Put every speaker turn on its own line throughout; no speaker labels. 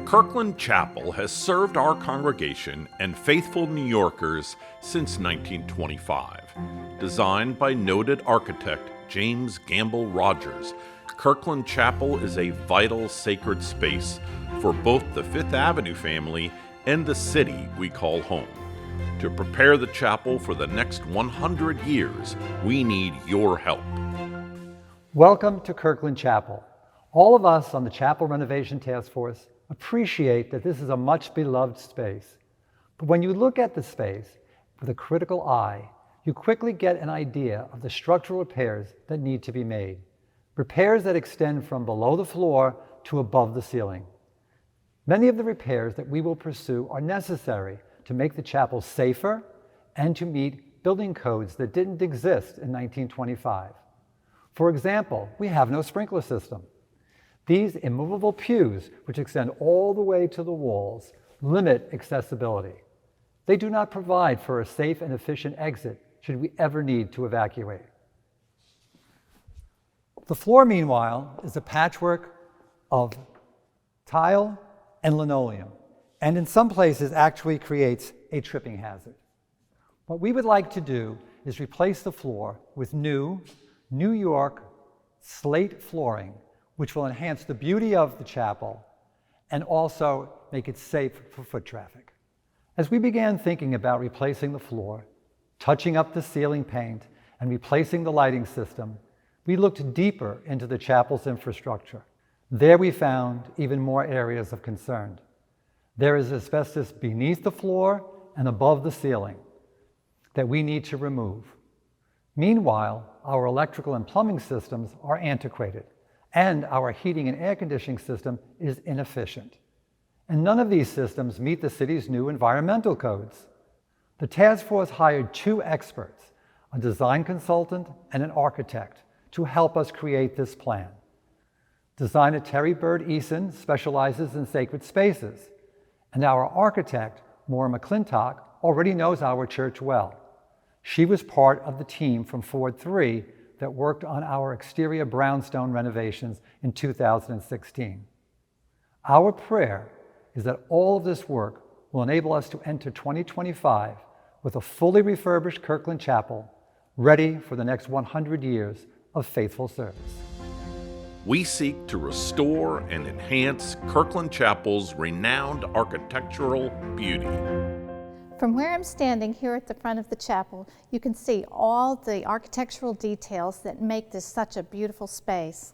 Kirkland Chapel has served our congregation and faithful New Yorkers since 1925. Designed by noted architect James Gamble Rogers, Kirkland Chapel is a vital sacred space for both the Fifth Avenue family and the city we call home. To prepare the chapel for the next 100 years, we need your help.
Welcome to Kirkland Chapel. All of us on the Chapel Renovation Task Force appreciate that this is a much beloved space. But when you look at the space with a critical eye, you quickly get an idea of the structural repairs that need to be made. Repairs that extend from below the floor to above the ceiling. Many of the repairs that we will pursue are necessary to make the chapel safer and to meet building codes that didn't exist in 1925. For example, we have no sprinkler system. These immovable pews, which extend all the way to the walls, limit accessibility. They do not provide for a safe and efficient exit should we ever need to evacuate. The floor, meanwhile, is a patchwork of tile and linoleum, and in some places actually creates a tripping hazard. What we would like to do is replace the floor with new New York slate flooring, which will enhance the beauty of the chapel and also make it safe for foot traffic. As we began thinking about replacing the floor, touching up the ceiling paint, and replacing the lighting system, we looked deeper into the chapel's infrastructure. There we found even more areas of concern. There is asbestos beneath the floor and above the ceiling that we need to remove. Meanwhile, our electrical and plumbing systems are antiquated, and our heating and air conditioning system is inefficient. And none of these systems meet the city's new environmental codes. The task force hired 2 experts, a design consultant and an architect, to help us create this plan. Designer Terry Bird Eason specializes in sacred spaces, and our architect, Maura McClintock, already knows our church well. She was part of the team from Ford 3 that worked on our exterior brownstone renovations in 2016. Our prayer is that all of this work will enable us to enter 2025 with a fully refurbished Kirkland Chapel, ready for the next 100 years of faithful service.
We seek to restore and enhance Kirkland Chapel's renowned architectural beauty.
From where I'm standing here at the front of the chapel, you can see all the architectural details that make this such a beautiful space.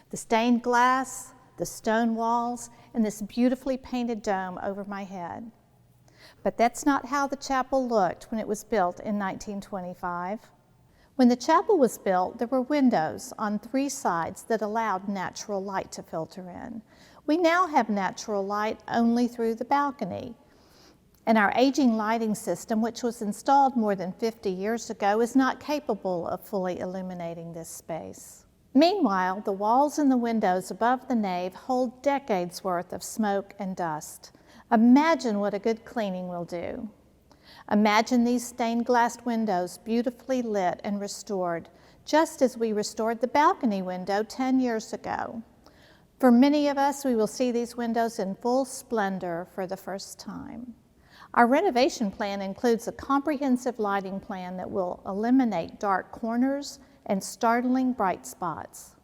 The stained glass, the stone walls, and this beautifully painted dome over my head. But that's not how the chapel looked when it was built in 1925. When the chapel was built, there were windows on 3 sides that allowed natural light to filter in. We now have natural light only through the balcony. And our aging lighting system, which was installed more than 50 years ago, is not capable of fully illuminating this space. Meanwhile, the walls and the windows above the nave hold decades worth of smoke and dust. Imagine what a good cleaning will do. Imagine these stained glass windows beautifully lit and restored, just as we restored the balcony window 10 years ago. For many of us, we will see these windows in full splendor for the first time. Our renovation plan includes a comprehensive lighting plan that will eliminate dark corners and startling bright spots.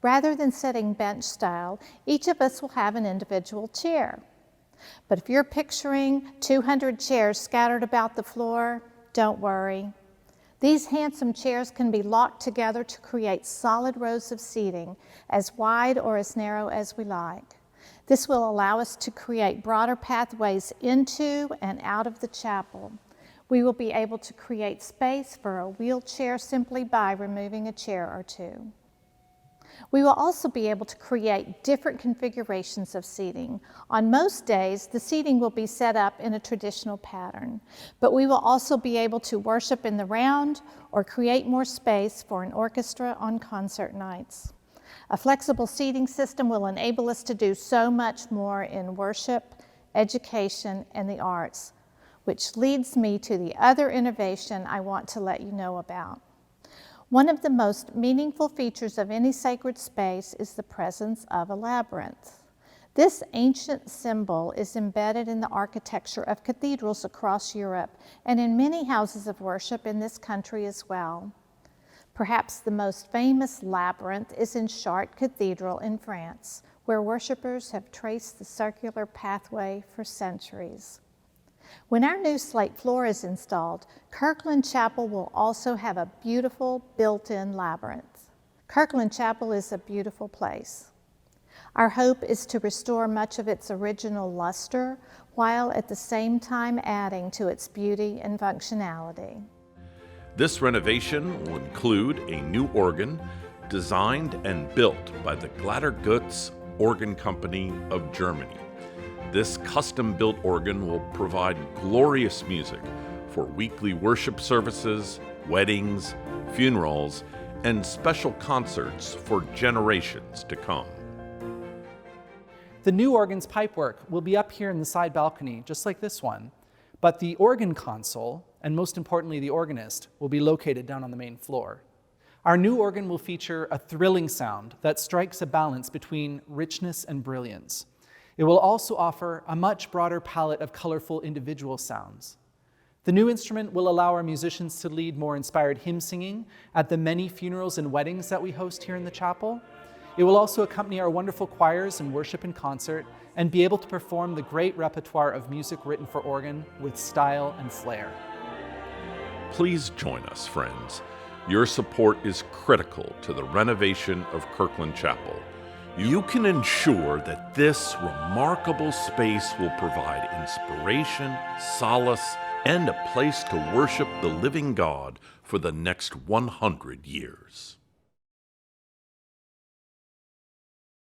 Rather than sitting bench style, each of us will have an individual chair. But if you're picturing 200 chairs scattered about the floor, don't worry. These handsome chairs can be locked together to create solid rows of seating, as wide or as narrow as we like. This will allow us to create broader pathways into and out of the chapel. We will be able to create space for a wheelchair simply by removing a chair or 2. We will also be able to create different configurations of seating. On most days, the seating will be set up in a traditional pattern, but we will also be able to worship in the round or create more space for an orchestra on concert nights. A flexible seating system will enable us to do so much more in worship, education, and the arts, which leads me to the other innovation I want to let you know about. One of the most meaningful features of any sacred space is the presence of a labyrinth. This ancient symbol is embedded in the architecture of cathedrals across Europe and in many houses of worship in this country as well. Perhaps the most famous labyrinth is in Chartres Cathedral in France, where worshipers have traced the circular pathway for centuries. When our new slate floor is installed, Kirkland Chapel will also have a beautiful built-in labyrinth. Kirkland Chapel is a beautiful place. Our hope is to restore much of its original luster while at the same time adding to its beauty and functionality.
This renovation will include a new organ designed and built by the Glattergutz Organ Company of Germany. This custom-built organ will provide glorious music for weekly worship services, weddings, funerals, and special concerts for generations to come.
The new organ's pipework will be up here in the side balcony, just like this one, but the organ console, and most importantly the organist, will be located down on the main floor. Our new organ will feature a thrilling sound that strikes a balance between richness and brilliance. It will also offer a much broader palette of colorful individual sounds. The new instrument will allow our musicians to lead more inspired hymn singing at the many funerals and weddings that we host here in the chapel. It will also accompany our wonderful choirs in worship and concert and be able to perform the great repertoire of music written for organ with style and flair.
Please join us, friends. Your support is critical to the renovation of Kirkland Chapel. You can ensure that this remarkable space will provide inspiration, solace, and a place to worship the living God for the next 100 years.